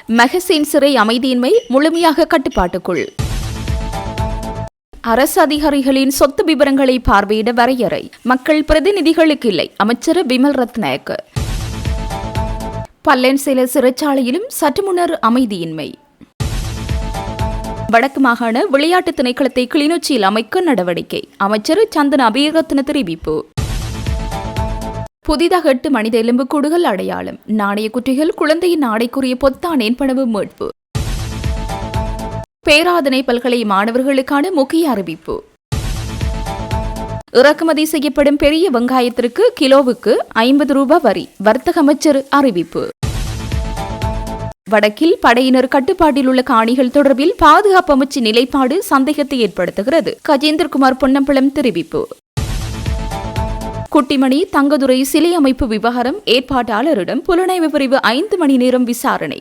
Magazine சிறை அமைதியின்மை முழுமையாக கட்டுப்பாட்டுக்குள். அரசு அதிகாரிகளின் சொத்து விவரங்களை பார்வையிட வரையறை. மக்கள் பிரதிநிதிகளுக்கு இல்லை. அமைச்சர் பிமல் ரத்நாயக்க. பல்லன்சேல சிறைச்சாலையிலும் சற்று முன்னர் அமைதியின்மை. வடக்கு மாகாண விளையாட்டு திணைக்களத்தை கிளிநொச்சியில் அமைக்க நடவடிக்கை. அமைச்சர் சந்தன அபிரத்ன தெரிவிப்பு. புதிதாக 8 மனித எலும்புக்கூடுகள் அடையாளம். நாணய குற்றிகள் குழந்தையின் ஆடைக்குரிய பொத்தான் என்பனவு மீட்பு. பேராதனை பல்கலை மாணவர்களுக்கான முக்கிய அறிவிப்பு. இறக்குமதி செய்யப்படும் பெரிய வெங்காயத்திற்கு கிலோவுக்கு 50 ரூபாய் வரி. வர்த்தக அமைச்சர் அறிவிப்பு. வடக்கில் படையினர் கட்டுப்பாட்டில் உள்ள காணிகள் தொடர்பில் பாதுகாப்பு அமைச்சின் நிலைப்பாடு சந்தேகத்தை ஏற்படுத்துகிறது. கஜேந்திரகுமார் பொன்னம்பலம் தெரிவிப்பு. குட்டிமணி தங்கதுரை சிலை அமைப்பு விவகாரம் ஏற்பாட்டாளரிடம் புலனாய்வு பிரிவு 5 மணி நேரம் விசாரணை.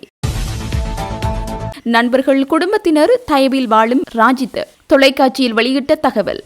நண்பர்கள் குடும்பத்தினர் தயவில் வாழும் ராஜித் தொலைக்காட்சியில் வெளியிட்ட தகவல்.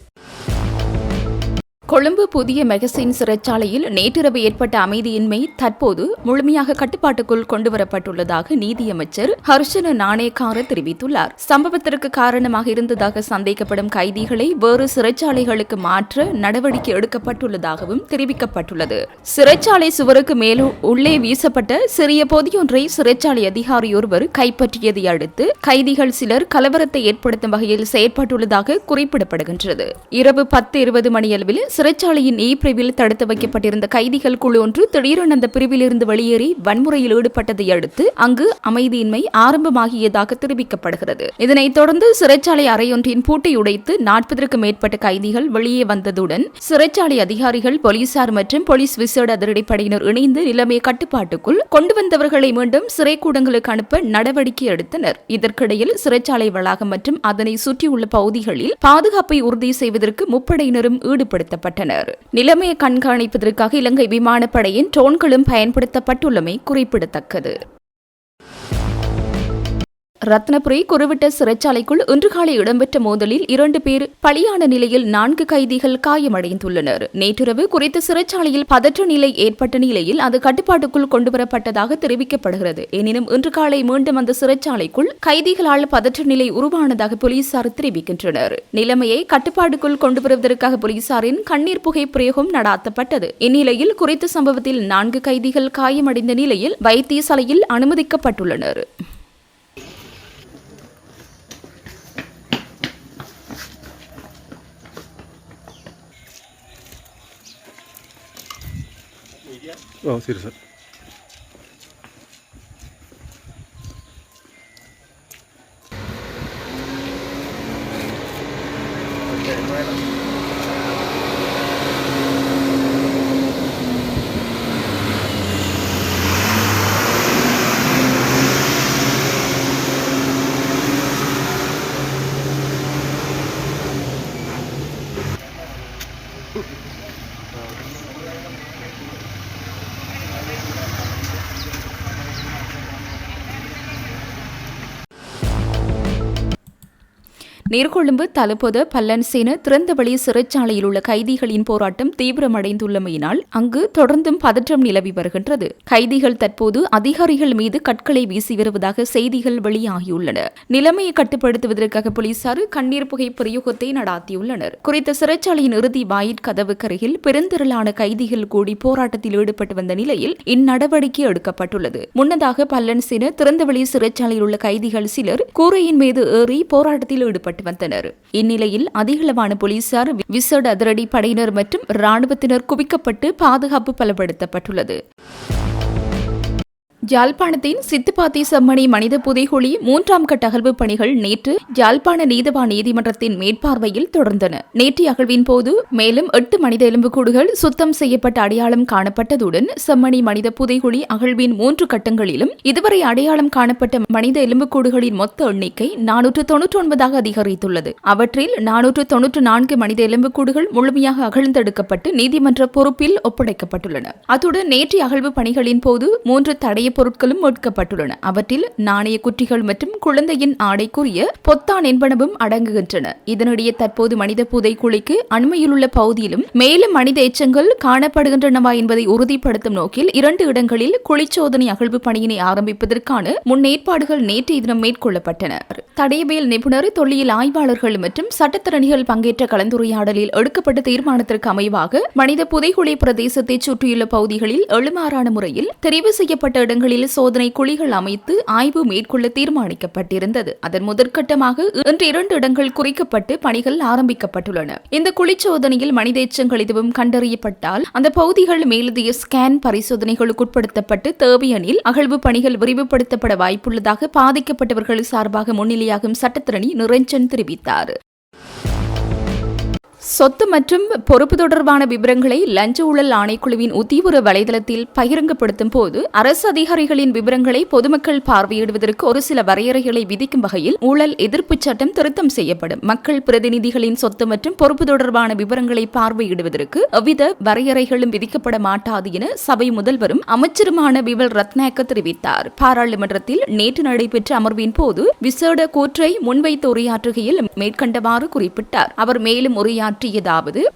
கொழும்பு புதிய மெகசின் சிறைச்சாலையில் நேற்றிரவு ஏற்பட்ட அமைதியின்மை தற்போது முழுமையாக கட்டுப்பாட்டுக்குள் கொண்டுவரப்பட்டுள்ளதாக நீதியமைச்சர் ஹர்ஷன நாணயக்கார தெரிவித்துள்ளார். சம்பவத்திற்கு காரணமாக இருந்ததாக சந்தேகப்படும் கைதிகளை வேறு சிறைச்சாலைகளுக்கு மாற்ற நடவடிக்கை எடுக்கப்பட்டுள்ளதாகவும் தெரிவிக்கப்பட்டுள்ளது. சிறைச்சாலை சுவருக்கு மேலும் உள்ளே வீசப்பட்ட சிறிய பொதியொன்றை சிறைச்சாலை அதிகாரியொருவர் கைப்பற்றியதை அடுத்து கைதிகள் சிலர் கலவரத்தை ஏற்படுத்தும் வகையில் செயற்பட்டுள்ளதாக குறிப்பிடப்படுகின்றது. இரவு 10:20 மணியளவில் சிறைச்சாலையின் பிரிவில் தடுத்து வைக்கப்பட்டிருந்த கைதிகள் குழு ஒன்று திடீரென அந்த பிரிவிலிருந்து வெளியேறி வன்முறையில் ஈடுபட்டதை அடுத்து அங்கு அமைதியின்மை ஆரம்பமாகியதாக தெரிவிக்கப்படுகிறது. இதனைத் தொடர்ந்து சிறைச்சாலை அறையொன்றின் பூட்டை உடைத்து 40க்கும் மேற்பட்ட கைதிகள் வெளியே வந்ததுடன் சிறைச்சாலை அதிகாரிகள், போலீசார் மற்றும் போலீஸ் விசேட அதிரடிப்படையினர் இணைந்து நிலைமையை கட்டுப்பாட்டுக்குள் கொண்டு வந்தவர்களை மீண்டும் சிறைக்கூடங்களுக்கு அனுப்ப நடவடிக்கை எடுத்தனர். இதற்கிடையில் சிறைச்சாலை வளாகம் மற்றும் அதனை சுற்றியுள்ள பகுதிகளில் பாதுகாப்பை உறுதி செய்வதற்கு முப்படையினரும் ஈடுபடுத்தப்பட்டனர். நிலைமையை கண்காணிப்பதற்காக இலங்கை விமானப்படையின் ட்ரோன்களும் பயன்படுத்தப்பட்டுள்ளமை குறிப்பிடத்தக்கது. ரத்னபுரி குறுவிட்ட சிறைச்சாலைக்குள் இன்று காலை இடம்பெற்ற மோதலில் 2 பேர் பலியான நிலையில் 4 கைதிகள் காயமடைந்துள்ளனர். நேற்றிரவு குறித்த சிறைச்சாலையில் பதற்ற நிலை ஏற்பட்ட நிலையில் அது கட்டுப்பாட்டுக்குள் கொண்டுவரப்பட்டதாக தெரிவிக்கப்படுகிறது. எனினும் இன்று காலை மீண்டும் அந்த சிறைச்சாலைக்குள் கைதிகளால் பதற்ற நிலை உருவானதாக போலீசார் தெரிவிக்கின்றனர். நிலைமையை கட்டுப்பாட்டுக்குள் கொண்டுவருவதற்காக போலீசாரின் கண்ணீர் புகை பிரயோகம் நடாத்தப்பட்டது. இந்நிலையில் குறித்த சம்பவத்தில் 4 கைதிகள் காயமடைந்த நிலையில் வைத்தியசாலையில் அனுமதிக்கப்பட்டுள்ளனர். சரி சார். நீர்கொழும்பு தலப்பொத பல்லன்சேன திறந்தவெளி சிறைச்சாலையில் உள்ள கைதிகளின் போராட்டம் தீவிரமடைந்துள்ளமையினால் அங்கு தொடர்ந்தும் பதற்றம் நிலவி வருகின்றது. கைதிகள் தற்போது அதிகாரிகள் மீது கற்களை வீசி வருவதாக செய்திகள் வெளியாகியுள்ளன. நிலைமையை கட்டுப்படுத்துவதற்காக போலீசார் கண்ணீர் புகை பிரயோகத்தை நடாத்தியுள்ளனர். குறித்த சிறைச்சாலையின் இறுதி வாயிற்கதவுக்கருகில் பெருந்திரளான கைதிகள் கூடி போராட்டத்தில் ஈடுபட்டு வந்த நிலையில் இந்நடவடிக்கை எடுக்கப்பட்டுள்ளது. முன்னதாக பல்லன்சேன திறந்தவெளி சிறைச்சாலையில் உள்ள கைதிகள் சிலர் கூரையின் மீது ஏறி போராட்டத்தில் ஈடுபட்டு வந்தனர். இந்நிலையில் அதிகளவான போலீசார், விசேட அதிரடி படையினர் மற்றும் இராணுவத்தினர் குவிக்கப்பட்டு பாதுகாப்பு பலப்படுத்தப்பட்டுள்ளது. யாழ்ப்பாணத்தின் சித்துப்பாத்தி செம்மணி மனித புதைகுழி 3ஆம் கட்ட அகழ்வு பணிகள் நேற்று யாழ்ப்பாண நீதவான் நீதிமன்றத்தின் மேற்பார்வையில் தொடர்ந்தன. நேற்றைய அகழ்வின் போது மேலும் 8 மனித எலும்புக்கூடுகள் சுத்தம் செய்யப்பட்ட அடையாளம் காணப்பட்டதுடன் செம்மணி மனித புதைகுழி அகழ்வின் 3 கட்டங்களிலும் இதுவரை அடையாளம் காணப்பட்ட மனித எலும்புக்கூடுகளின் மொத்த எண்ணிக்கை 499ஆக அதிகரித்துள்ளது. அவற்றில் 494 மனித எலும்புக்கூடுகள் முழுமையாக அகழ்ந்தெடுக்கப்பட்டு நீதிமன்ற பொறுப்பில் ஒப்படைக்கப்பட்டுள்ளன. அத்துடன் நேற்றைய அகழ்வு பணிகளின் போது 3 தடய நிறைய பொருட்களும் மீட்கப்பட்டுள்ளன. அவற்றில் நாணய குற்றிகள் மற்றும் குழந்தையின் ஆடைக்குரிய பொத்தான் என்பனவும் அடங்குகின்றன. இதனிடையே தற்போது மனித புதைக்குழிக்கு அண்மையிலுள்ள பகுதியிலும் மேலும் மனித எச்சங்கள் காணப்படுகின்றனவா என்பதை உறுதிப்படுத்தும் நோக்கில் 2 இடங்களில் குழிச்சோதனை அகழ்வு பணியினை ஆரம்பிப்பதற்கான முன்னேற்பாடுகள் நேற்றைய தினம் மேற்கொள்ளப்பட்டன. தடயவியல் நிபுணர், தொல்லியல் ஆய்வாளர்கள் மற்றும் சட்டத்திறனிகள் பங்கேற்ற கலந்துரையாடலில் எடுக்கப்பட்ட தீர்மானத்திற்கு அமைவாக மனித புதைகுழி பிரதேசத்தை சுற்றியுள்ள பகுதிகளில் எழுமாறான முறையில் தெரிவு செய்யப்பட்ட இடங்களில் சோதனை குழிகள் அமைத்து ஆய்வு மேற்கொள்ள தீர்மானிக்கப்பட்டிருந்தது. அதன் முதற்கட்டமாக இன்று 2 இடங்கள் குறிக்கப்பட்டு பணிகள் ஆரம்பிக்கப்பட்டுள்ளன. இந்த குழிச்சோதனையில் மனித எச்சங்கள் எதுவும் கண்டறியப்பட்டால் அந்த பகுதிகள் மேலதிக ஸ்கேன் பரிசோதனைகளுக்கு உட்படுத்தப்பட்டு தேவையெனில் அகழ்வு பணிகள் விரிவுபடுத்தப்பட வாய்ப்புள்ளதாக பாதிக்கப்பட்டவர்கள் சார்பாக முன்னிலையாகும் சட்டத்திரணி நிரஞ்சன் தெரிவித்தார். சொத்து மற்றும் பொறுப்பு தொடர்பான விவரங்களை லஞ்ச ஊழல் ஆணைக்குழுவின் உத்திபூர்வ வலைதளத்தில் பகிரங்கப்படுத்தும் போது அரசு அதிகாரிகளின் விவரங்களை பொதுமக்கள் பார்வையிடுவதற்கு ஒரு சில வரையறைகளை விதிக்கும் வகையில் ஊழல் எதிர்ப்பு சட்டம் திருத்தம் செய்யப்படும். மக்கள் பிரதிநிதிகளின் சொத்து மற்றும் பொறுப்பு தொடர்பான விவரங்களை பார்வையிடுவதற்கு எவ்வித வரையறைகளும் விதிக்கப்பட மாட்டாது என சபை முதல்வரும் அமைச்சருமான விமல் ரத்நாயக்க தெரிவித்தார். பாராளுமன்றத்தில் நேற்று நடைபெற்ற அமர்வின் போது விசேட கூற்றை முன்வைத்து உரையாற்றுகையில் மேற்கண்டவாறு குறிப்பிட்டார். அவர் மேலும் உரையாற்றியதாவது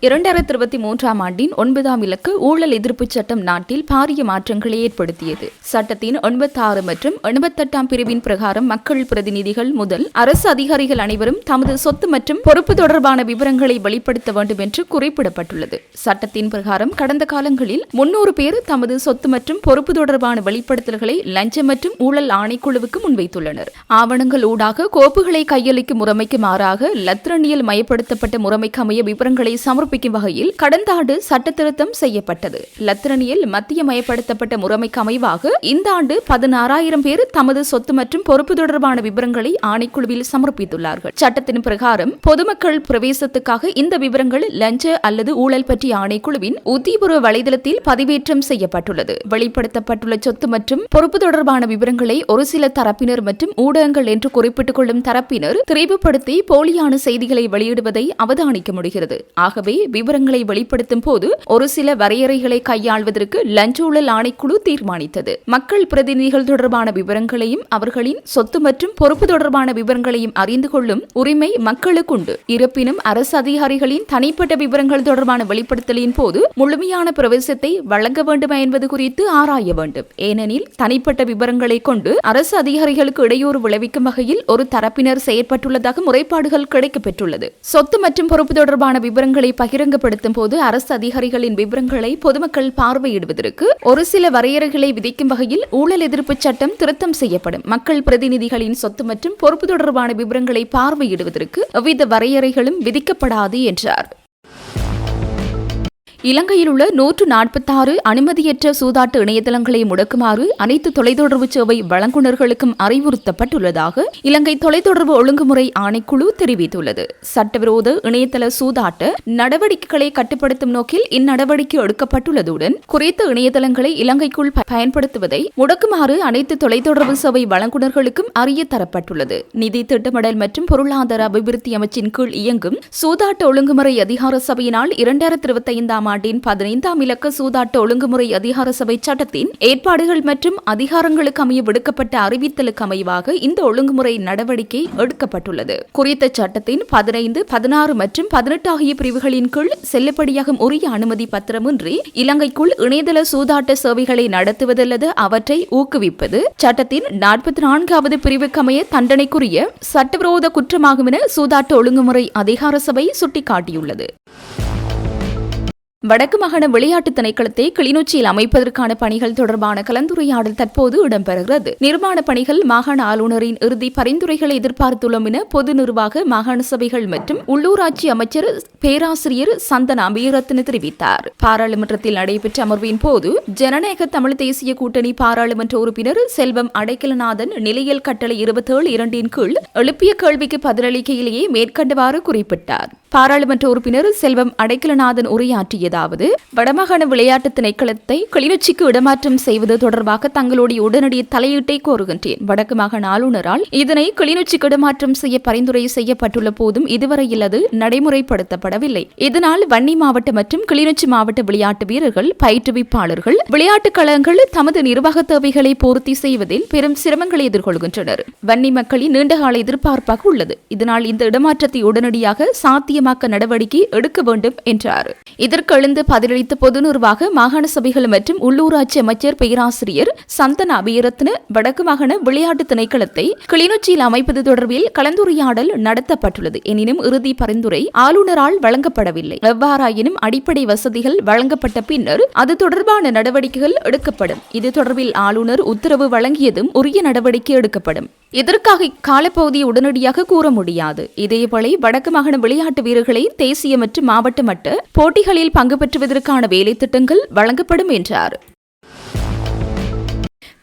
2023 ஆண்டின் 9ஆம் இலக்கு ஊழல் எதிர்ப்பு சட்டம் நாட்டில் பாரிய மாற்றங்களை ஏற்படுத்தியது. சட்டத்தின் 96 மற்றும் 88ஆம் பிரிவின் பிரகாரம் மக்கள் பிரதிநிதிகள் முதல் அரசு அதிகாரிகள் அனைவரும் தமது சொத்து மற்றும் பொறுப்பு தொடர்பான விவரங்களை வெளிப்படுத்த வேண்டும் என்று குறிப்பிடப்பட்டுள்ளது. சட்டத்தின் பிரகாரம் கடந்த காலங்களில் 300 பேர் தமது சொத்து மற்றும் பொறுப்பு தொடர்பான வெளிப்படுத்தல்களை லஞ்ச மற்றும் ஊழல் ஆணைக்குழுவுக்கு முன்வைத்துள்ளனர். ஆவணங்கள் ஊடாக கோப்புகளை கையளிக்கும் முறைமைக்கு மாறாக லத்திரனியல் மயப்படுத்தப்பட்ட முறைமைக்கு அமைய விவரங்களை சமர்ப்பிக்கும் வகையில் கடந்த ஆண்டு சட்ட திருத்தம் செய்யப்பட்டது. லத்திரனியல் மத்தியமயப்படுத்தப்பட்ட முறைமைக்கு அமைவாக இந்த ஆண்டு 16,000 பேர் தமது சொத்து மற்றும் பொறுப்பு தொடர்பான விவரங்களை ஆணைக்குழுவில் சமர்ப்பித்துள்ளார்கள். சட்டத்தின் பிரகாரம் பொதுமக்கள் பிரவேசத்துக்காக இந்த விவரங்கள் லஞ்ச அல்லது ஊழல் பற்றிய ஆணைக்குழுவின் உத்திபூர்வ வலைதளத்தில் பதிவேற்றம் செய்யப்பட்டுள்ளது. வெளிப்படுத்தப்பட்டுள்ள சொத்து மற்றும் பொறுப்பு தொடர்பான விவரங்களை ஒரு சில தரப்பினர் மற்றும் ஊடகங்கள் என்று குறிப்பிட்டுக் கொள்ளும் தரப்பினர் திரிவுபடுத்தி போலியான செய்திகளை வெளியிடுவதை அவதானிக்க முடிகிறது. ஆகவே விவரங்களை வெளிப்படுத்தும் போது ஒரு சில வரையறைகளை கையாள்வதற்கு லஞ்ச ஊழல் ஆணைக்குழு தீர்மானித்தது. மக்கள் பிரதிநிதிகள் தொடர்பான விவரங்களையும் அவர்களின் சொத்து மற்றும் பொறுப்பு தொடர்பான விவரங்களையும் அறிந்து கொள்ளும் உரிமை மக்களுக்கு உண்டு. இருப்பினும் அரசு அதிகாரிகளின் தனிப்பட்ட விவரங்கள் தொடர்பான வெளிப்படுத்தலின் போது முழுமையான பிரவேசத்தை வழங்க வேண்டுமா என்பது குறித்து ஆராய வேண்டும். ஏனெனில் தனிப்பட்ட விவரங்களை கொண்டு அரசு அதிகாரிகளுக்கு இடையூறு விளைவிக்கும் வகையில் ஒரு தரப்பினர் செயற்பட்டுள்ளதாக முறைப்பாடுகள் கிடைக்கப்பெற்றுள்ளது. சொத்து மற்றும் பொறுப்பு தொடர்பான விவரங்களை பகிரங்கப்படுத்தும் போது அரசு அதிகாரிகளின் விவரங்களை பொதுமக்கள் பார்வையிடுவதற்கு ஒரு சில வரையறைகளை விதிக்கும் வகையில் ஊழல் எதிர்ப்பு சட்டம் திருத்தம் செய்யப்படும். மக்கள் பிரதிநிதிகளின் சொத்து மற்றும் பொறுப்பு தொடர்பான விவரங்களை பார்வையிடுவதற்கு எவ்வித வரையறைகளும் விதிக்கப்படாது என்றார். இலங்கையில் உள்ள 146 அனுமதியற்ற சூதாட்ட இணையதளங்களை முடக்குமாறு அனைத்து தொலைத்தொடர்பு சேவை வழங்குநர்களுக்கும் அறிவுறுத்தப்பட்டுள்ளதாக இலங்கை தொலைத்தொடர்பு ஒழுங்குமுறை ஆணைக்குழு தெரிவித்துள்ளது. சட்டவிரோத இணையதள சூதாட்ட நடவடிக்கைகளை கட்டுப்படுத்தும் நோக்கில் இந்நடவடிக்கை எடுக்கப்பட்டுள்ளதுடன் குறித்த இணையதளங்களை இலங்கைக்குள் பயன்படுத்துவதை முடக்குமாறு அனைத்து தொலைத்தொடர்பு சேவை வழங்குநர்களுக்கும் அறிய தரப்பட்டுள்ளது. நிதி திட்டமிடல் மற்றும் பொருளாதார அபிவிருத்தி அமைச்சின் கீழ் இயங்கும் சூதாட்ட ஒழுங்குமுறை அதிகார சபையினால் 2025 ஆண்டின் 15ஆம் இலக்க சூதாட்ட ஒழுங்குமுறை அதிகார சபை சட்டத்தின் ஏற்பாடுகள் மற்றும் அதிகாரங்களுக்கு அமைய விடுக்கப்பட்ட அறிவித்தலுக்கு அமைவாக இந்த ஒழுங்குமுறை நடவடிக்கை எடுக்கப்பட்டுள்ளது. குறித்த சட்டத்தின் 15, 16 மற்றும் 18 ஆகிய பிரிவுகளின் கீழ் செல்லுபடியாகும் உரிய அனுமதி பத்திரமின்றி இலங்கைக்குள் இணையதள சூதாட்ட சேவைகளை நடத்துவதல்லது அவற்றை ஊக்குவிப்பது சட்டத்தின் 44வது பிரிவுக்கு அமைய தண்டனைக்குரிய சட்டவிரோத குற்றமாகும் என சூதாட்ட ஒழுங்குமுறை அதிகார சபை சுட்டிக்காட்டியுள்ளது. வடக்கு மாகாண விளையாட்டு திணைக்களத்தை கிளிநொச்சியில் அமைப்பதற்கான பணிகள் தொடர்பான கலந்துரையாடல் தற்போது இடம்பெறுகிறது. நிர்மாண பணிகள் மாகாண ஆளுநரின் இறுதி பரிந்துரைகளை எதிர்பார்த்துள்ளோம் என பொது நிர்வாக மாகாண சபைகள் மற்றும் உள்ளூராட்சி அமைச்சர் பேராசிரியர் சந்தனா அபிரத்ன தெரிவித்தார். பாராளுமன்றத்தில் நடைபெற்ற அமர்வின் போது ஜனநாயக தமிழ் தேசிய கூட்டணி பாராளுமன்ற உறுப்பினர் செல்வம் அடைக்கலநாதன் நிலையியல் கட்டளை 27(2) கீழ் எழுப்பிய கேள்விக்கு பதிலளிக்கையிலேயே மேற்கண்டவாறு குறிப்பிட்டார். பாராளுமன்ற உறுப்பினர் செல்வம் அடைக்கலநாதன் உரையாற்றியது கூறியதாவது, வடமாகாண விளையாட்டு திணைக்களத்தை கிளிநொச்சிக்கு இடமாற்றம் செய்வது தொடர்பாக தங்களுடைய உடனடி தலையீட்டை கோருகின்றேன். வடக்கு மாகாண ஆளுநரால் இதனை கிளிநொச்சிக்கு இடமாற்றம் செய்ய பரிந்துரை செய்யப்பட்டுள்ள போதும் இதுவரையில் அது நடைமுறைப்படுத்தப்படவில்லை. இதனால் வன்னி மாவட்ட மற்றும் கிளிநொச்சி மாவட்ட விளையாட்டு வீரர்கள், பயிற்றுவிப்பாளர்கள், விளையாட்டுக் கழகங்கள் தமது நிர்வாக தேவைகளை பூர்த்தி செய்வதில் பெரும் சிரமங்களை எதிர்கொள்கின்றனர். வன்னி மக்களின் நீண்டகால எதிர்பார்ப்பாக உள்ளது. இதனால் இந்த இடமாற்றத்தை உடனடியாக சாத்தியமாக்க நடவடிக்கை எடுக்க வேண்டும் என்றார். இதற்கு எழுந்து பதிலளித்த பொது நிர்வாக, மாகாண சபைகள் மற்றும் உள்ளூராட்சி அமைச்சர் பேராசிரியர் சந்தன அபியரத்ன வடக்கு மாகாண விளையாட்டு திணைக்களத்தை கிளிநொச்சியில் அமைப்பது தொடர்பில் கலந்துரையாடல் நடத்தப்பட்டுள்ளது. எனினும் இறுதி பரிந்துரை ஆளுநரால் வழங்கப்படவில்லை. எவ்வாறாயினும் அடிப்படை வசதிகள் வழங்கப்பட்ட பின்னர் அது தொடர்பான நடவடிக்கைகள் எடுக்கப்படும். இது தொடர்பில் ஆளுநர் உத்தரவு வழங்கியதும் உரிய நடவடிக்கை எடுக்கப்படும். இதற்காக காலப்பகுதியை உடனடியாக கூற முடியாது. இதேவேளை வடக்கு மாகாண விளையாட்டு வீரர்களை தேசிய மற்றும் மாவட்ட மட்ட போட்டிகளில் பங்கு பெற்றுவதற்கான வேலை திட்டங்கள் வழங்கப்படும் என்றார்.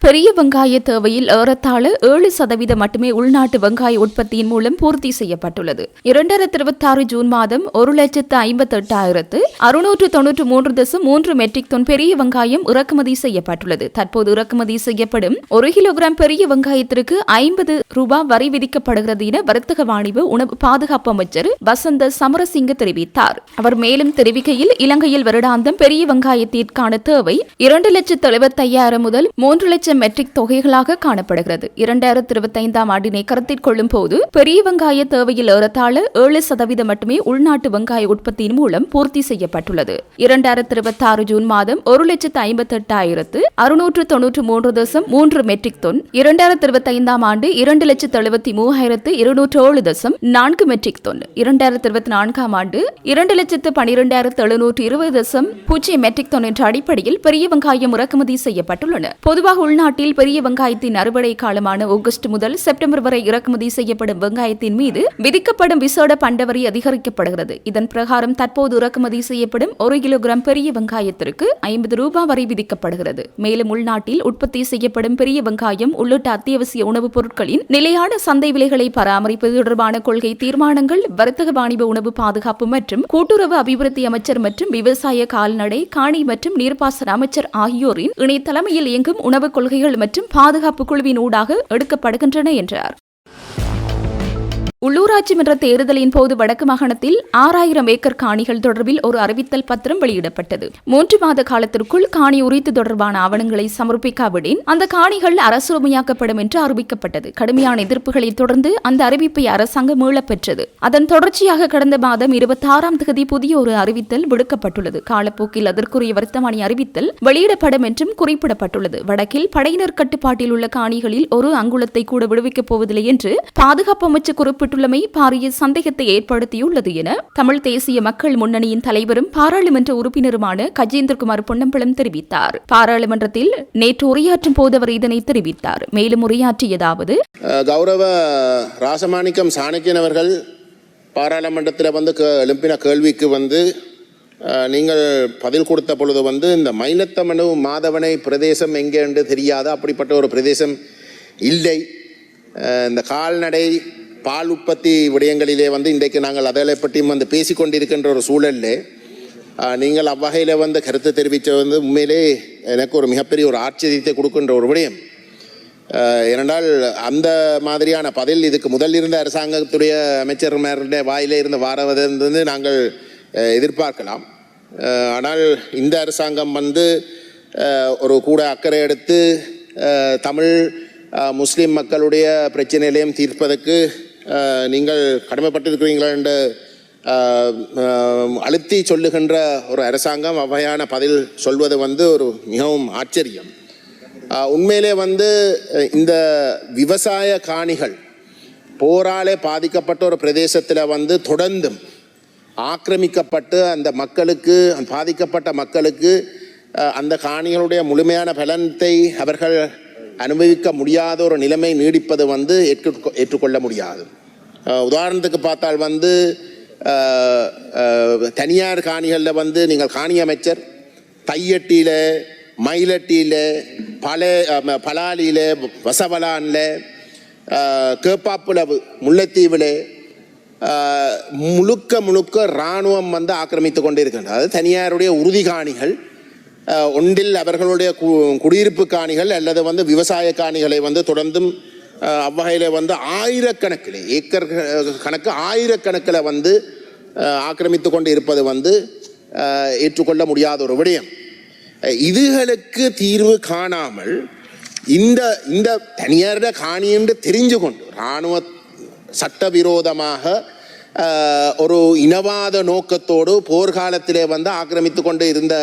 பெரிய வெங்காய தேவையில் ஏறத்தாழ 7% மட்டுமே உள்நாட்டு வெங்காய உற்பத்தியின் மூலம் பூர்த்தி செய்யப்பட்டுள்ளது. 2026 ஜூன் மாதம் 1,58,693.3 மெட்ரிக் டன் பெரிய வெங்காயம் இறக்குமதி செய்யப்பட்டுள்ளது. தற்போது இறக்குமதி செய்யப்படும் 1 கிலோகிராம் பெரிய வெங்காயத்திற்கு ₹50 வரி விதிக்கப்படுகிறது என வர்த்தக வாணிப உணவு பாதுகாப்பு அமைச்சர் வசந்த சமரசிங்க தெரிவித்தார். அவர் மேலும் தெரிவிக்கையில், இலங்கையில் வருடாந்தம் பெரிய வெங்காயத்திற்கான தேவை 2,75,000 முதல் 3 லட்சம் மெட்ரிக் தொகைகளாக காணப்படுகிறது. 2025ஆம் ஆண்டினை கருத்தில் கொள்ளும் போது பெரிய வெங்காய தேவையில் ஏறத்தாழ 7% மட்டுமே உள்நாட்டு வெங்காய உற்பத்தியின் மூலம் பூர்த்தி செய்யப்பட்டுள்ளது. 2026 ஜூன் மாதம் 1,58,693.3 மெட்ரிக் டன், 2025ஆம் ஆண்டு 2,73,207.4 மெட்ரிக் டன், 2024ஆம் ஆண்டு 2,12,720.0 மெட்ரிக் டன் என்ற அடிப்படையில் பெரிய வெங்காயம் இறக்குமதி செய்யப்பட்டுள்ளன. பொதுவாக நாட்டில் பெரிய வெங்காயத்தின் அறுவடை காலமான ஆகஸ்ட் முதல் செப்டம்பர் வரை இறக்குமதி செய்யப்படும் வெங்காயத்தின் மீது விதிக்கப்படும் விசேட பண்ட வரி அதிகரிக்கப்படுகிறது. இதன் பிரகாரம் தற்போது இறக்குமதி செய்யப்படும் 1 கிலோகிராம் பெரிய வெங்காயத்திற்கு ₹50 வரி விதிக்கப்படுகிறது. மேலும் உள்நாட்டில் உற்பத்தி செய்யப்படும் பெரிய வெங்காயம் உள்ளிட்ட அத்தியாவசிய உணவுப் பொருட்களின் நிலையான சந்தை விலைகளை பராமரிப்பது தொடர்பான கொள்கை தீர்மானங்கள் வர்த்தக வாணிப உணவு பாதுகாப்பு மற்றும் கூட்டுறவு அபிவிருத்தி அமைச்சர் மற்றும் விவசாய, கால்நடை, காணி மற்றும் நீர்ப்பாசன அமைச்சர் ஆகியோரின் இணை தலைமையில் இயங்கும் உணவு கொள்கைகள் மற்றும் பாதுகாப்பு குழுவின் ஊடாக எடுக்கப்படுகின்றன என்றார். உள்ளூராட்சி மன்ற தேர்தலின் போது வடக்கு மாகாணத்தில் 6000 ஏக்கர் காணிகள் தொடர்பில் ஒரு அறிவித்தல் பத்திரம் வெளியிடப்பட்டது. 3 மாத காலத்திற்குள் காணி உரித்து தொடர்பான ஆவணங்களை சமர்ப்பிக்காவிடின் அந்த காணிகள் அரசுரிமையாக்கப்படும் என்று அறிவிக்கப்பட்டது. கடுமையான எதிர்ப்புகளை தொடர்ந்து அந்த அறிவிப்பை அரசாங்கம் மீளப் பெற்றது. அதன் தொடர்ச்சியாக கடந்த மாதம் 26ஆம் தேதி புதிய ஒரு அறிவித்தல் விடுக்கப்பட்டுள்ளது. காலப்போக்கில் அதற்குரிய வர்த்தமானி அறிவித்தல் வெளியிடப்படும் என்றும் குறிப்பிடப்பட்டுள்ளது. வடக்கில் படையினர் கட்டுப்பாட்டில் உள்ள காணிகளில் ஒரு அங்குலத்தை கூட விடுவிக்கப் போவதில்லை என்று பாதுகாப்பு அமைச்சர் குறிப்பிட்டுள்ளமை பாரிய சந்தேகத்தை ஏற்படுத்தியுள்ளது என தமிழ் தேசிய மக்கள் முன்னணியின் தலைவரும் பாராளுமன்ற உறுப்பினருமான கஜேந்திரகுமார் பொன்னம்பலம் தெரிவித்தார். பாராளுமன்றத்தில் நேற்று உரையாற்றும் போது அவர் இதனை தெரிவித்தார். மேலும் உரையாற்றியதாவது, கௌரவ ராசமாணிக்கம் சாணக்கியன் அவர்கள் பாராளுமன்றத்தில் எழுப்பின கேள்விக்கு நீங்கள் பதில் கொடுத்த பொழுது இந்த மயிலத்தமனு மாதவனை பிரதேசம் எங்கே என்று தெரியாத அப்படிப்பட்ட ஒரு பிரதேசம் இல்லை. இந்த கால்நடை பால் உற்பத்தி விடயங்களிலே இன்றைக்கு நாங்கள் அதை பற்றியும் பேசிக்கொண்டிருக்கின்ற ஒரு சூழலில் நீங்கள் அவ்வகையில் கருத்து தெரிவித்த உண்மையிலே எனக்கு ஒரு மிகப்பெரிய ஒரு ஆச்சரியத்தை கொடுக்கின்ற ஒரு விடயம். ஏனென்றால் அந்த மாதிரியான பதில் இதுக்கு முதல் இருந்த அரசாங்கத்துடைய அமைச்சர்மாருடைய வாயிலே இருந்து வாரவதிலிருந்து நாங்கள் எதிர்பார்க்கலாம். ஆனால் இந்த அரசாங்கம் ஒரு கூட அக்கறை எடுத்து தமிழ் முஸ்லீம் மக்களுடைய பிரச்சனைகளையும் தீர்ப்பதற்கு நீங்கள் கடமைப்பட்டிருக்கிறீங்களா என்று அழுத்தி சொல்லுகின்ற ஒரு அரசாங்கம் அவ்வகையான பதில் சொல்வது ஒரு மிகவும் ஆச்சரியம். உண்மையிலே இந்த விவசாய காணிகள் போராலே பாதிக்கப்பட்ட ஒரு பிரதேசத்தில் தொடர்ந்தும் ஆக்கிரமிக்கப்பட்டு அந்த மக்களுக்கு, பாதிக்கப்பட்ட மக்களுக்கு அந்த காணிகளுடைய முழுமையான பலனத்தை அவர்கள் அனுபவிக்க முடியாத ஒரு நிலைமை நீடிப்பது ஏற்றுக்கொள்ள முடியாது. உதாரணத்துக்கு பார்த்தால் தனியார் காணிகளில் நீங்கள் காணி அமைச்சர் தையட்டியில், மயிலட்டியில், பலாலியில், வசவலானில், கேப்பாப்புலவு, முல்லைத்தீவில் முழுக்க முழுக்க இராணுவம் வந்து ஆக்கிரமித்து கொண்டே இருக்கின்றது. அதாவது தனியாருடைய உறுதி காணிகள், ஒன்றில் அவர்களுடைய குடியிருப்பு காணிகள் அல்லது வந்து விவசாய காணிகளை வந்து தொடர்ந்தும் அவ்வகையில் வந்து ஆயிரக்கணக்கில் ஏக்கர் கணக்கு ஆயிரக்கணக்கில் வந்து ஆக்கிரமித்து கொண்டு இருப்பது வந்து ஏற்றுக்கொள்ள முடியாத ஒரு விடயம். இதுகளுக்கு தீர்வு காணாமல் இந்த தனியாருடைய காணி என்று தெரிஞ்சு கொண்டு இராணுவ சட்டவிரோதமாக ஒரு இனவாத நோக்கத்தோடு போர்க்காலத்திலே வந்து ஆக்கிரமித்து கொண்டு இருந்த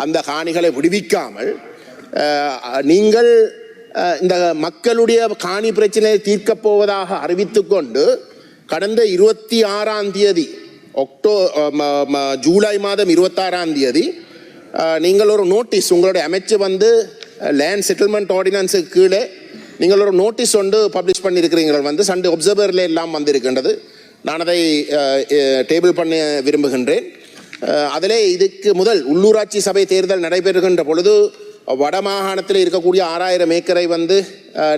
அந்த காணிகளை விடுவிக்காமல் நீங்கள் இந்த மக்களுடைய காணி பிரச்சனையை தீர்க்கப் போவதாக அறிவித்து கொண்டு கடந்த 26ஆம் தேதி ஜூலை மாதம் 26ஆம் தேதி நீங்கள் ஒரு நோட்டீஸ் உங்களுடைய அமைச்சு வந்து லேண்ட் செட்டில்மெண்ட் ஆர்டினன்ஸுக்கு கீழே நீங்கள் ஒரு நோட்டீஸ் ஒன்று பப்ளிஷ் பண்ணியிருக்கிறீர்கள் வந்து சண்டே ஒப்சர்வரில் எல்லாம் வந்திருக்கின்றது. நான் அதை டேபிள் பண்ண விரும்புகின்றேன். அதிலே இதுக்கு முதல் உள்ளூராட்சி சபை தேர்தல் நடைபெறுகின்ற பொழுது வடமாகாணத்தில் இருக்கக்கூடிய 6000 ஏக்கரை வந்து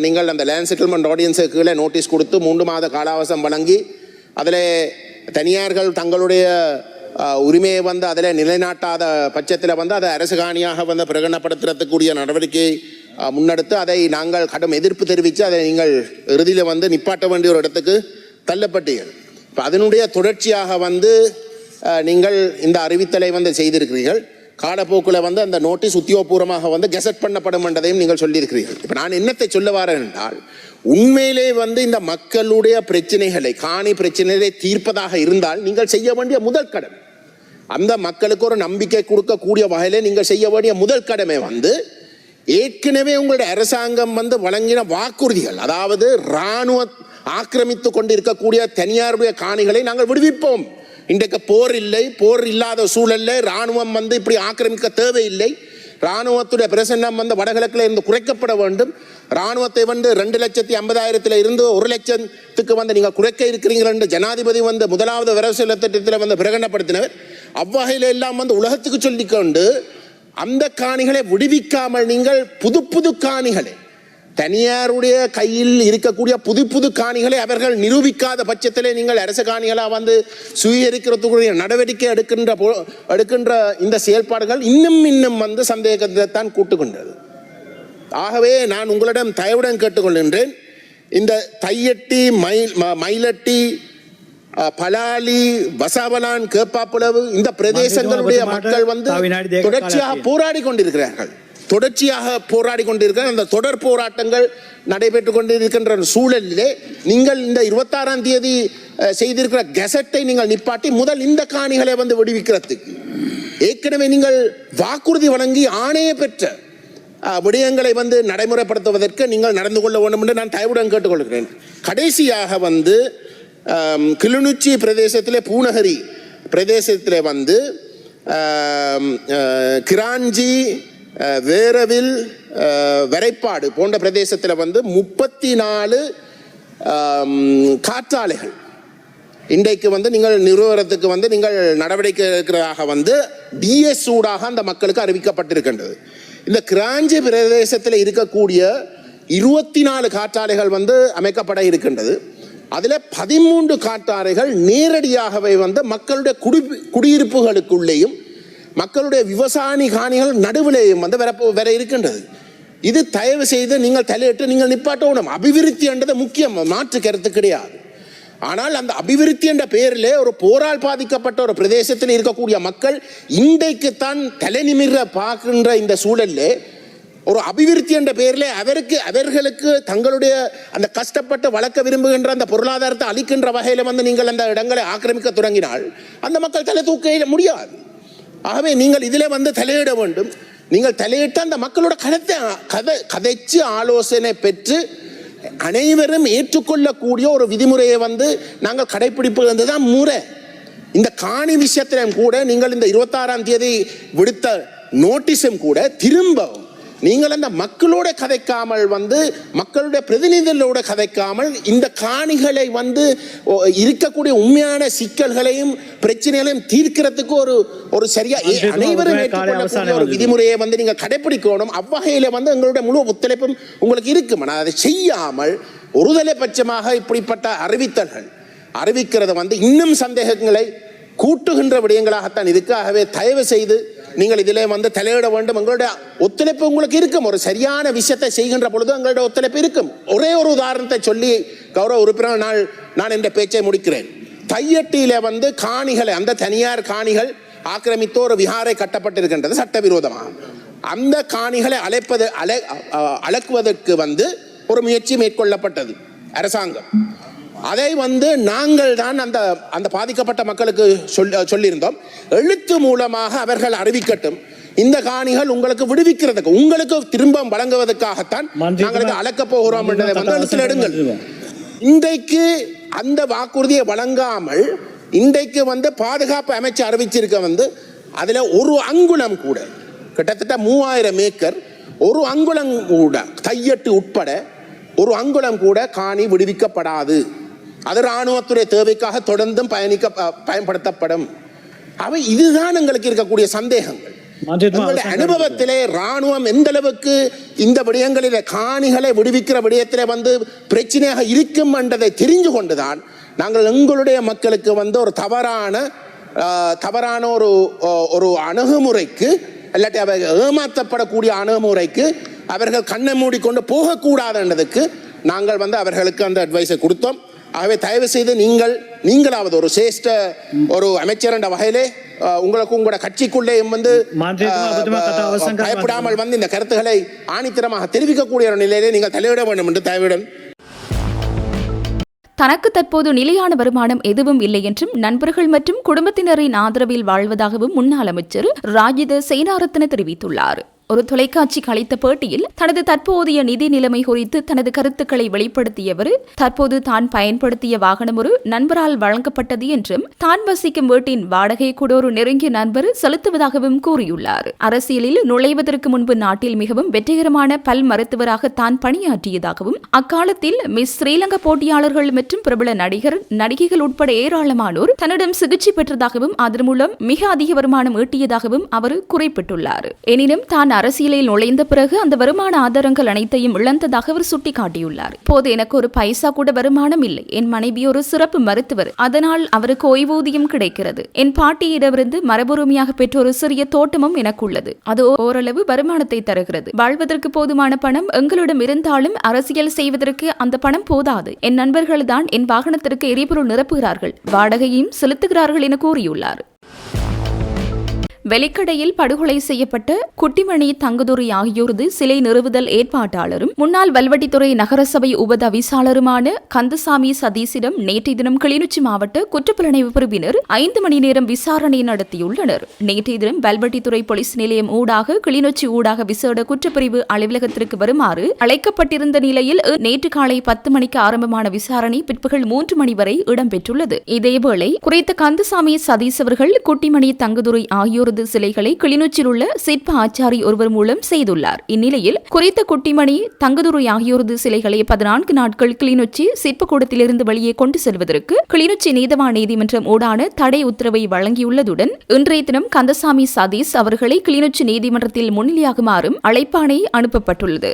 நீங்கள் அந்த லேண்ட் செட்டில்மெண்ட் ஆர்டினன்ஸுக்கு கீழே நோட்டீஸ் கொடுத்து 3 மாத காலாவசம் வழங்கி அதில் தனியார்கள் தங்களுடைய உரிமையை வந்து அதில் நிலைநாட்டாத பட்சத்தில் வந்து அதை அரசு காணியாக வந்து பிரகடனப்படுத்துறதுக்குரிய நடவடிக்கை முன்னெடுத்து அதை நாங்கள் கடும் எதிர்ப்பு தெரிவித்து அதை நீங்கள் இறுதியில் வந்து நிப்பாட்ட வேண்டிய ஒரு இடத்துக்கு தள்ளப்பட்டீர்கள். இப்போ அதனுடைய தொடர்ச்சியாக வந்து நீங்கள் இந்த அறிவித்தலை வந்து செய்திருக்கிறீர்கள். காலப்போக்கில் வந்து அந்த நோட்டீஸ் உத்தியோகபூர்வமாக வந்து கெசட் பண்ணப்படும் என்றதையும் நீங்கள் சொல்லியிருக்கிறீர்கள். இப்போ நான் என்னத்தை சொல்ல வரேன் என்றால், உண்மையிலே வந்து இந்த மக்களுடைய பிரச்சனைகளை காணி பிரச்சனைகளை தீர்ப்பதாக இருந்தால் நீங்கள் செய்ய வேண்டிய முதல் கடமை, அந்த மக்களுக்கு ஒரு நம்பிக்கை கொடுக்கக்கூடிய வகையிலே நீங்கள் செய்ய வேண்டிய முதல் கடமை வந்து ஏற்கனவே உங்களுடைய அரசாங்கம் வந்து வழங்கின வாக்குறுதிகள், அதாவது இராணுவ ஆக்கிரமித்து கொண்டு இருக்கக்கூடிய தனியாருடைய காணிகளை நாங்கள் விடுவிப்போம். இன்றைக்கு போர் இல்லை, போர் இல்லாத சூழல்ல இராணுவம் வந்து இப்படி ஆக்கிரமிக்க தேவையில்லை. இராணுவத்துடைய பிரசன்னம் வந்து வடகிழக்கில் இருந்து குறைக்கப்பட வேண்டும். இராணுவத்தை வந்து 2,50,000 இருந்து 1,00,000 வந்து நீங்கள் குறைக்க இருக்கிறீர்கள் என்று ஜனாதிபதி வந்து முதலாவது வரவு செலவு திட்டத்தில் வந்து பிரகடனப்படுத்தினவர். அவ்வகையில் எல்லாம் வந்து உலகத்துக்கு சொல்லிக்கொண்டு அந்த காணிகளை விடுவிக்காமல் நீங்கள் புது காணிகளை தனியாருடைய கையில் இருக்கக்கூடிய புது காணிகளை அவர்கள் நிரூபிக்காத பட்சத்திலே நீங்கள் அரசு காணிகளாக வந்து சுவீகரிக்கிறதுக்குரிய நடவடிக்கை எடுக்கின்ற இந்த செயல்பாடுகள் இன்னும் வந்து சந்தேகத்தை தான் கூட்டுகின்றது. ஆகவே நான் உங்களிடம் தயவுடன் கேட்டுக்கொள்கின்றேன், இந்த தையட்டி மயிலட்டி பலாலி வசாவலான் கேப்பாப்புலவு இந்த பிரதேசங்களுடைய மக்கள் வந்து தொடர்ச்சியாக போராடி கொண்டிருக்கிறார்கள். அந்த தொடர் போராட்டங்கள் நடைபெற்றுக் கொண்டிருக்கின்ற சூழலிலே நீங்கள் இந்த 26ஆம் தேதி செய்திருக்கிற கெசட்டை நீங்கள் நிப்பாட்டி முதல் இந்த காணிகளை வந்து விடுவிக்கிறதுக்கு ஏற்கனவே நீங்கள் வாக்குறுதி வழங்கி ஆணைய பெற்ற விடயங்களை வந்து நடைமுறைப்படுத்துவதற்கு நீங்கள் நடந்து கொள்ள வேண்டும் என்று நான் தயவுடன் கேட்டுக்கொள்கிறேன். கடைசியாக வந்து கிளிநொச்சி பிரதேசத்திலே பூநகரி பிரதேசத்திலே வந்து கிராஞ்சி வேரவில் வரைப்பாடு போன்ற பிரதேசத்தில் வந்து 34 காற்றாலைகள் இன்றைக்கு வந்து நீங்கள் நிறுவனத்துக்கு வந்து நீங்கள் நடவடிக்கை இருக்கிறதாக வந்து டிஎஸ் ஊடாக அந்த மக்களுக்கு அறிவிக்கப்பட்டிருக்கின்றது. இந்த கிராஞ்சி பிரதேசத்தில் இருக்கக்கூடிய 24 காற்றாலைகள் வந்து அமைக்கப்பட இருக்கின்றது. அதில் 13 காற்றாலைகள் நேரடியாகவே வந்து மக்களுடைய குடியிருப்புகளுக்குள்ளேயும் மக்களுடைய விவசாய காணிகள் நடுவிலேயும் வந்து வர இருக்கின்றது. இது தயவு செய்து நீங்கள் தலையிட்டு நீங்கள் நிப்பாட்டணும். அபிவிருத்தி என்றது முக்கியம், மாற்று கருத்து கிடையாது. ஆனால் அந்த அபிவிருத்தி என்ற பெயரிலே ஒரு போரால் பாதிக்கப்பட்ட ஒரு பிரதேசத்தில் இருக்கக்கூடிய மக்கள் இன்றைக்குத்தான் தலை நிமிர பார்க்கின்ற இந்த சூழலில் ஒரு அபிவிருத்தி என்ற பெயரில் அவர்களுக்கு தங்களுடைய அந்த கஷ்டப்பட்டு வளர்க்க விரும்புகின்ற அந்த பொருளாதாரத்தை அளிக்கின்ற வகையில் வந்து நீங்கள் அந்த இடங்களை ஆக்கிரமிக்க தொடங்கினால் அந்த மக்கள் தலை தூக்க முடியாது. ஆகவே நீங்கள் இதில் வந்து தலையிட வேண்டும். நீங்கள் தலையிட்டு அந்த மக்களோட கதைச்சு ஆலோசனை பெற்று அனைவரும் ஏற்றுக்கொள்ளக்கூடிய ஒரு விதிமுறையை வந்து நாங்கள் கடைபிடிப்பது தான் முறை. இந்த காணி விஷயத்திலும் கூட நீங்கள் இந்த 26ஆம் தேதி விடுத்த நோட்டீஸும் கூட திரும்பவும் நீங்கள் அந்த மக்களோட கதைக்காமல் வந்து மக்களுடைய பிரதிநிதிகளோட கதைக்காமல் இந்த காணிகளை வந்து இருக்கக்கூடிய உண்மையான சிக்கல்களையும் பிரச்சனைகளையும் தீர்க்கிறதுக்கு ஒரு சரியா அனைவரும் ஏற்றுக்கொள்ளக்கூடிய ஒரு விதிமுறையை வந்து நீங்கள் கடைபிடிக்கணும். அவ்வகையில வந்து எங்களுடைய முழு ஒத்துழைப்பும் உங்களுக்கு இருக்கும். ஆனால் அதை செய்யாமல் ஒருதலை பட்சமாக இப்படிப்பட்ட அறிவித்தல்கள் அறிவிக்கிறது வந்து இன்னும் சந்தேகங்களை கூட்டுகின்ற விடயங்களாகத்தான் இருக்கு. ஆகவே தயவு செய்து நீங்கள் இதிலே வந்து தலையிட வேண்டும். எங்களுடைய ஒத்துழைப்பு உங்களுக்கு இருக்கும். ஒரு சரியான விஷயத்தை செய்கின்ற பொழுது எங்களுடைய ஒத்துழைப்பு இருக்கும். ஒரே ஒரு உதாரணத்தை சொல்லி கௌரவ உறுப்பினர் நான் இந்த பேச்சை முடிக்கிறேன். தையட்டியில வந்து காணிகளை, அந்த தனியார் காணிகள் ஆக்கிரமித்து ஒரு விஹாரை கட்டப்பட்டிருக்கின்றது சட்டவிரோதமாக. அந்த காணிகளை அளக்குவதற்கு வந்து ஒரு முயற்சி மேற்கொள்ளப்பட்டது அரசாங்கம். அதை வந்து நாங்கள் தான் அந்த பாதிக்கப்பட்ட மக்களுக்கு சொல்லியிருந்தோம். எழுத்து மூலமாக அவர்கள் அறிவிக்கட்டும், இந்த காணிகள் உங்களுக்கு விடுவிக்கிறதுக்கு, உங்களுக்கு திரும்ப வழங்குவதற்காகத்தான் நாங்கள் இதை அளக்கப் போகிறோம் என்றதை வந்து எழுத்தில் எடுங்கள். இன்றைக்கு அந்த வாக்குறுதியை வழங்காமல் இன்றைக்கு வந்து பாதுகாப்பு அமைச்சு அறிவிச்சிருக்க வந்து அதுல ஒரு அங்குலம் கூட, கிட்டத்தட்ட 3000 ஏக்கர், ஒரு அங்குலம் கூட தையட்டு உட்பட ஒரு அங்குலம் கூட காணி விடுவிக்கப்படாது. அது இராணுவத்துறை தேவைக்காக தொடர்ந்தும் பயன்படுத்தப்படும். அவை இதுதான் எங்களுக்கு இருக்கக்கூடிய சந்தேகங்கள். அனுபவத்திலே இராணுவம் எந்த அளவுக்கு இந்த விடயங்களிலே காணிகளை விடுவிக்கிற விடயத்திலே வந்து பிரச்சனையாக இருக்கும் என்றதை தெரிந்து கொண்டுதான் நாங்கள் எங்களுடைய மக்களுக்கு வந்து ஒரு தவறான ஒரு அணுகுமுறைக்கு, இல்லாட்டி அவர்கள் ஏமாற்றப்படக்கூடிய அணுகுமுறைக்கு அவர்கள் கண்ணை மூடிக்கொண்டு போகக்கூடாதுன்றதுக்கு நாங்கள் வந்து அவர்களுக்கு அந்த அட்வைஸை கொடுத்தோம். ஆகவே தயவு செய்து நீங்களாவது ஒரு சிரேஷ்ட ஒரு அமைச்சர் என்ற வகையிலே உங்களுக்கு உங்களோட கட்சிக்குள்ளே வந்து பயப்படாமல் வந்து இந்த கருத்துக்களை ஆணித்தரமாக தெரிவிக்கக்கூடிய ஒரு நிலையிலே நீங்கள் தலையிட வேண்டும் என்று தயவுடன். தனக்கு தற்போது நிலையான வருமானம் எதுவும் இல்லை என்றும் நண்பர்கள் மற்றும் குடும்பத்தினரின் ஆதரவில் வாழ்வதாகவும் முன்னாள் அமைச்சர் ராஜித சேனாரத்ன தெரிவித்துள்ளார். ஒரு தொலைக்காட்சிக்கு அளித்த பேட்டியில் தனது தற்போதைய நிதி நிலைமை குறித்து தனது கருத்துக்களை வெளிப்படுத்தியவர், தற்போது தான் பயன்படுத்திய வாகனம் ஒரு நண்பரால் வழங்கப்பட்டது என்றும் தான் வசிக்கும் வீட்டின் வாடகை கூட ஒரு நெருங்கிய நண்பர் செலுத்துவதாகவும் கூறியுள்ளார். அரசியலில் நுழைவதற்கு முன்பு நாட்டில் மிகவும் வெற்றிகரமான பல் மருத்துவராக தான் பணியாற்றியதாகவும், அக்காலத்தில் மிஸ் ஸ்ரீலங்கா போட்டியாளர்கள் மற்றும் பிரபல நடிகைகள் உட்பட ஏராளமானோர் தன்னிடம் சிகிச்சை பெற்றதாகவும் அதன் மூலம் மிக அதிக வருமானம் ஈட்டியதாகவும் அவர் குறிப்பிட்டுள்ளார். எனினும் தான் அரசியலில் நுழைந்த பிறகு அந்த வருமான ஆதாரங்கள் அனைத்தையும் இழந்ததாக அவர் சுட்டிக்காட்டியுள்ளார். இப்போது எனக்கு ஒரு பைசா கூட வருமானம் இல்லை. என் மனைவி ஒரு சிறப்பு மருத்துவர், அதனால் அவருக்கு ஓய்வூதியம் கிடைக்கிறது. என் பாட்டியிடமிருந்து மரபுரிமையாக பெற்ற ஒரு சிறிய தோட்டமும் எனக்கு உள்ளது. அது ஓரளவு வருமானத்தை தருகிறது. வாழ்வதற்கு போதுமான பணம் எங்களிடம் இருந்தாலும் அரசியல் செய்வதற்கு அந்த பணம் போதாது. என் நண்பர்கள் தான் என் வாகனத்திற்கு எரிபொருள் நிரப்புகிறார்கள், வாடகையும் செலுத்துகிறார்கள் என கூறியுள்ளார். வெலிக்கடையில் படுகொலை செய்யப்பட்ட குட்டிமணி தங்கதுரை ஆகியோரது சிலை நிறுவுதல் ஏற்பாட்டாளரும் முன்னாள் வல்வெட்டித்துறை நகரசபை உபதவிசாளருமான கந்தசாமி சதீசிடம் நேற்றைய தினம் கிளிநொச்சி மாவட்ட குற்றப்புலனாய்வு பிரிவினர் 5 மணி நேரம் விசாரணை நடத்தியுள்ளனர். நேற்றைய தினம் வல்வெட்டித்துறை போலீஸ் நிலையம் ஊடாக கிளிநொச்சி ஊடாக விசேட குற்றப்பிரிவு அலுவலகத்திற்கு வருமாறு அழைக்கப்பட்டிருந்த நிலையில் நேற்று காலை 10 மணிக்கு ஆரம்பமான விசாரணை பிற்பகல் 3 மணி வரை இடம்பெற்றுள்ளது. இதேவேளை குறித்த கந்தசாமி சதீஸ் அவர்கள் குட்டிமணி தங்கதுரை ஆகியோரது சிலைகளை கிளிநொச்சியில் உள்ள சிற்ப ஆச்சாரி ஒருவர் மூலம் செய்துள்ளார். இந்நிலையில் குறித்த குட்டிமணி தங்கதுரை ஆகியோரது சிலைகளை 14 நாட்கள் கிளிநொச்சி சிற்பக்கூடத்திலிருந்து வெளியே கொண்டு செல்வதற்கு கிளிநொச்சி நீதவான் நீதிமன்றம் ஊடான தடை உத்தரவை வழங்கியுள்ளதுடன் இன்றைய தினம் கந்தசாமி சதீஷ் அவர்களை கிளிநொச்சி நீதிமன்றத்தில் முன்னிலையாகுமாறும் அழைப்பாணை அனுப்பப்பட்டுள்ளது.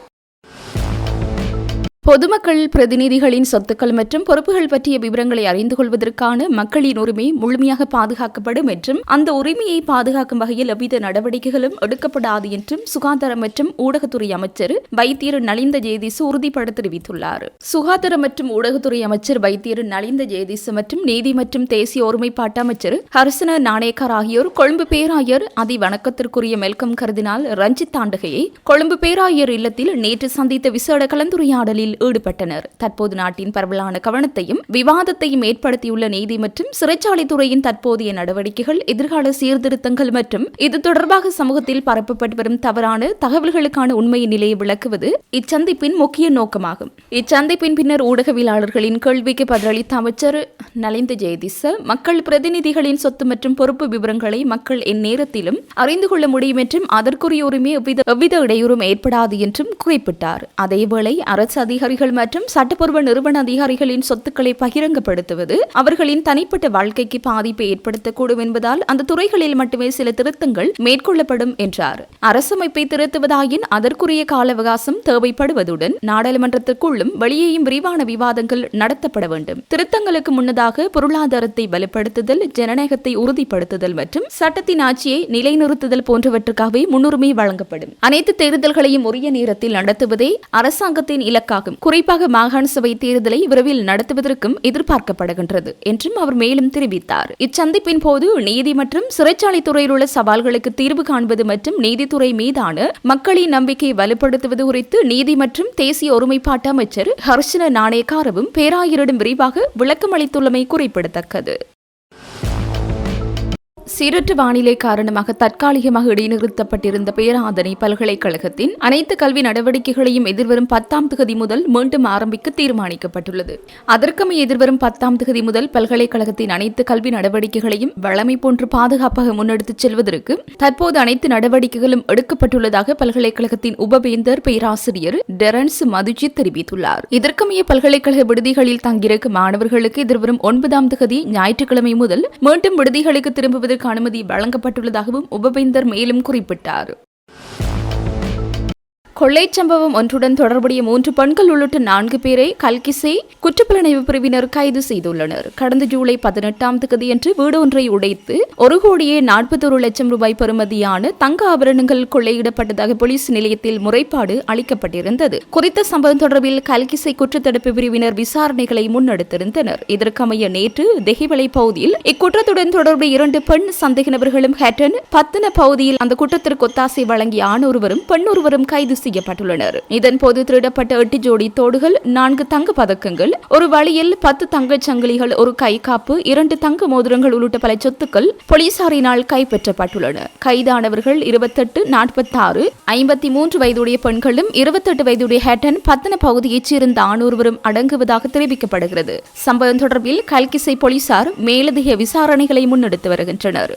பொதுமக்கள் பிரதிநிதிகளின் சொத்துக்கள் மற்றும் பொறுப்புகள் பற்றிய விவரங்களை அறிந்து கொள்வதற்கான மக்களின் உரிமை முழுமையாக பாதுகாக்கப்படும் என்றும் அந்த உரிமையை பாதுகாக்கும் வகையில் எவ்வித நடவடிக்கைகளும் எடுக்கப்படாது என்றும் சுகாதார மற்றும் ஊடகத்துறை அமைச்சர் வைத்தியர் நலிந்த ஜேதிசு உறுதிபட தெரிவித்துள்ளார். சுகாதார மற்றும் ஊடகத்துறை அமைச்சர் வைத்தியர் நலிந்த ஜேதிசு மற்றும் நீதி மற்றும் தேசிய ஒருமைப்பாட்டு அமைச்சர் ஹர்சன நாணேக்கர் ஆகியோர் கொழும்பு பேராயர் அதி வணக்கத்திற்குரிய மெல்கம் கர்தினால் ரஞ்சித் தாண்டகையை கொழும்பு பேராயர் இல்லத்தில் நேற்று சந்தித்த விசேட கலந்துரையாடலில் ஈடுபட்டனர். தற்போது நாட்டின் பரவலான கவனத்தையும் விவாதத்தையும் ஏற்படுத்தியுள்ள நீதி மற்றும் சிறைச்சாலை துறையின் தற்போதைய நடவடிக்கைகள், எதிர்கால சீர்திருத்தங்கள் மற்றும் இது தொடர்பாக சமூகத்தில் பரப்பப்பட்டு வரும் தவறான தகவல்களுக்கான உண்மையின் நிலையை விளக்குவது இச்சந்திப்பின் முக்கிய நோக்கமாகும். இச்சந்திப்பின் பின்னர் ஊடகவியலாளர்களின் கேள்விக்கு பதிலளித்த அமைச்சர் நலிந்த ஜெயதிச, மக்கள் பிரதிநிதிகளின் சொத்து மற்றும் பொறுப்பு விவரங்களை மக்கள் எந்நேரத்திலும் அறிந்து கொள்ள முடியும் என்றும் அதற்குரிய உரிமை எவ்வித இடையூறும் ஏற்படாது என்றும் குறிப்பிட்டார். அதேவேளை அரசு அதிகாரிகள் மற்றும் சட்டப்பூர்வ நிறுவன அதிகாரிகளின் சொத்துக்களை பகிரங்கப்படுத்துவது அவர்களின் தனிப்பட்ட வாழ்க்கைக்கு பாதிப்பை ஏற்படுத்தக்கூடும் என்பதால் அந்த துறைகளில் மட்டுமே சில திருத்தங்கள் மேற்கொள்ளப்படும் என்றார். அரசமைப்பை திருத்துவதாயின் அதற்குரிய கால அவகாசம் தேவைப்படுவதுடன் நாடாளுமன்றத்திற்குள்ளும் வெளியேயும் விரிவான விவாதங்கள் நடத்தப்பட வேண்டும். திருத்தங்களுக்கு முன்னதாக பொருளாதாரத்தை பலப்படுத்துதல், ஜனநாயகத்தை உறுதிப்படுத்துதல் மற்றும் சட்டத்தின் ஆட்சியை நிலைநிறுத்துதல் போன்றவற்றுக்காகவே முன்னுரிமை வழங்கப்படும். அனைத்து தேர்தல்களையும் உரிய நேரத்தில் நடத்துவதே அரசாங்கத்தின் இலக்காகும். குறிப்பாக மாகாண சபை தேர்தலை விரைவில் நடத்துவதற்கும் எதிர்பார்க்கப்படுகின்றது என்றும் அவர் மேலும் தெரிவித்தார். இச்சந்திப்பின் போது நீதி மற்றும் சிறைச்சாலை துறையில் உள்ள சவால்களுக்கு தீர்வு காண்பது மற்றும் நீதித்துறை மீதான மக்களின் நம்பிக்கையை வலுப்படுத்துவது குறித்து நீதி மற்றும் தேசிய ஒருமைப்பாட்டு அமைச்சர் ஹர்ஷன நாணயக்காரவும் பேராயரிடம் விரிவாக விளக்கம் அளித்துள்ளமை குறிப்பிடத்தக்கது. சீரற்ற வானிலை காரணமாக தற்காலிகமாக இடைநிறுத்தப்பட்டிருந்த பேராதனை பல்கலைக்கழகத்தின் அனைத்து கல்வி நடவடிக்கைகளையும் எதிர்வரும் 10ஆம் தேதி முதல் மீண்டும் ஆரம்பிக்க தீர்மானிக்கப்பட்டுள்ளது. அதற்கமைய எதிர்வரும் 10ஆம் தேதி முதல் பல்கலைக்கழகத்தின் அனைத்து கல்வி நடவடிக்கைகளையும் வழமை போன்று பாதுகாப்பாக முன்னெடுத்துச் செல்வதற்கு தற்போது அனைத்து நடவடிக்கைகளும் எடுக்கப்பட்டுள்ளதாக பல்கலைக்கழகத்தின் உபவேந்தர் பேராசிரியர் டெரன்ஸ் மதுஜித் தெரிவித்துள்ளார். இதற்கமைய பல்கலைக்கழக விடுதிகளில் தங்கியிருக்கும் மாணவர்களுக்கு எதிர்வரும் 9ஆம் தேதி ஞாயிற்றுக்கிழமை முதல் மீண்டும் விடுதிகளுக்கு திரும்புவதற்கு அனுமதி வழங்கப்பட்டுள்ளதாகவும் உபவேந்தர் மேலும் குறிப்பிட்டார். கொள்ளைச் சம்பவம் ஒன்றுடன் தொடர்புடைய 3 பெண்கள் உள்ளிட்ட 4 பேரை கல்கிசை குற்றப்புலனாய்வு பிரிவினர் கைது செய்துள்ளனர். கடந்த ஜூலை 18ஆம் தேதியன்று வீடு ஒன்றை உடைத்து 1,41,00,000 ரூபாய் பெறுமதியான தங்க ஆபரணங்கள் கொள்ளையிடப்பட்டதாக போலீஸ் நிலையத்தில் முறைப்பாடு அளிக்கப்பட்டிருந்தது. குறித்த சம்பவம் தொடர்பில் கல்கிசை குற்றத்தடுப்பு பிரிவினர் விசாரணைகளை முன்னெடுத்திருந்தனர். இதற்கமைய நேற்று தெஹிவளை பகுதியில் இக்குற்றத்துடன் தொடர்புடைய 2 பெண் சந்தேக நபர்களும் ஹேட்டன் பத்தன பகுதியில் அந்த குற்றத்திற்கு ஒத்தாசை வழங்கிய ஆண் ஒருவரும் பெண் ஒருவரும் கைது செய்யப்பட்டுள்ளனர். இதன்போது திருடப்பட்ட 8 ஜோடி தோடுகள், 4 தங்க பதக்கங்கள், ஒரு வளையல், 10 தங்கச் சங்கிலிகள், ஒரு கைகாப்பு, 2 தங்க மோதிரங்கள் உள்ளிட்ட பல சொத்துக்கள் போலீசாரினால் கைப்பற்றப்பட்டுள்ளன. கைதானவர்கள் 28, 46, 53 வயதுடைய பெண்களும் 28 வயதுடைய ஹேட்டன் பத்தன பகுதியைச் சேர்ந்த ஆணொருவரும் அடங்குவதாக தெரிவிக்கப்படுகிறது. சம்பவம் தொடர்பில் கல்கிசை போலீசார் மேலதிக விசாரணைகளை முன்னெடுத்து வருகின்றனர்.